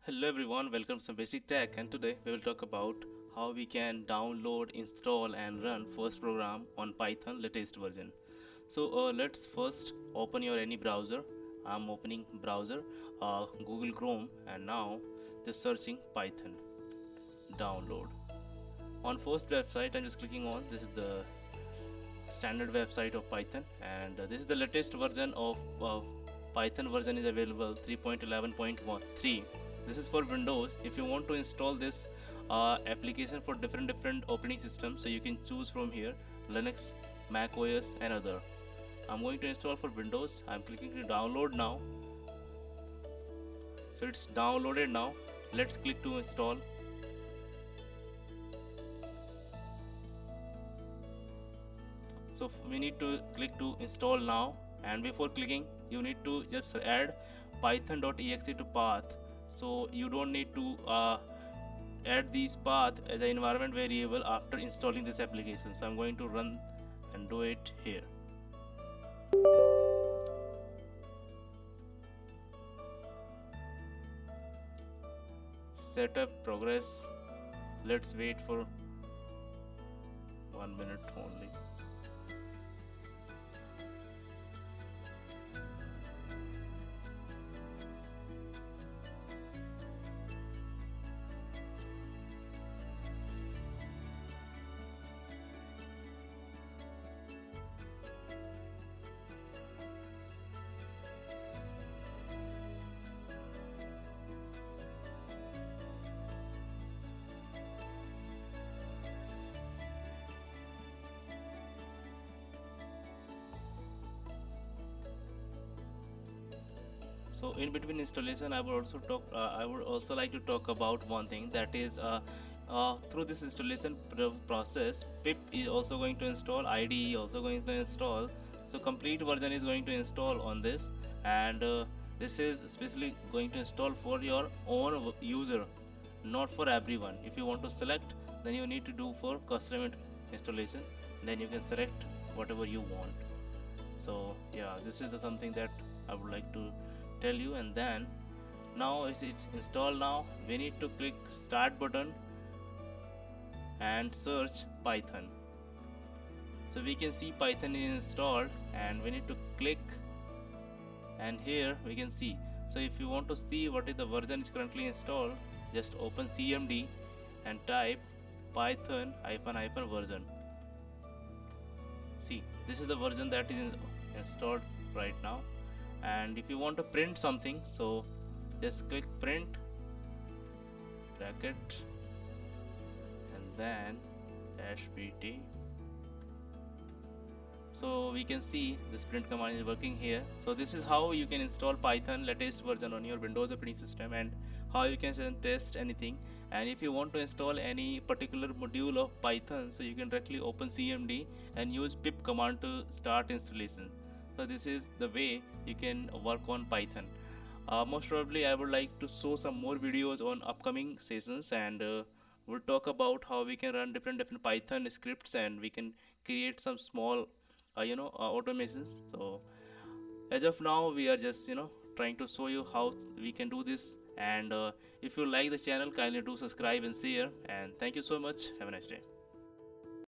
Hello everyone, welcome to Basic Tech, and today we will talk about how we can download, install and run first program on Python latest version. So let's first open your any browser. I'm opening browser, Google Chrome, and now just searching Python download. On first website I'm just clicking on, this is the standard website of Python, and this is the latest version of Python version is available 3.11.13. This is for Windows. If you want to install this application for different operating systems, so you can choose from here Linux, Mac OS and other. I'm going to install for Windows. I'm clicking to download now. So it's downloaded now. Let's click to install. So we need to click to install now, and before clicking you need to just add python.exe to path. So you don't need to add these path as an environment variable after installing this application. So I'm going to run and do it here. Setup progress. Let's wait for 1 minute only. So in between installation, I would also like to talk about one thing, that is through this installation process, pip is also going to install, IDE also going to install. So complete version is going to install on this, and this is especially going to install for your own user, not for everyone. If you want to select, then you need to do for custom installation. Then you can select whatever you want. So yeah, this is something that I would like to tell you. And then now it's installed. Now we need to click start button and search Python. So we can see Python is installed, and we need to click, and here we can see. So if you want to see what is the version is currently installed, just open cmd and type python hyphen version. See, this is the version that is installed right now. And if you want to print something, so just click print bracket and then -pt. So we can see this print command is working here. So this is how you can install Python latest version on your Windows operating system, and how you can test anything. And if you want to install any particular module of Python, so you can directly open cmd and use pip command to start installation. So this is the way you can work on Python. Most probably I would like to show some more videos on upcoming sessions, and we'll talk about how we can run different Python scripts, and we can create some small automations. So as of now we are just trying to show you how we can do this. And if you like the channel, kindly do subscribe and share, and thank you so much. Have a nice day.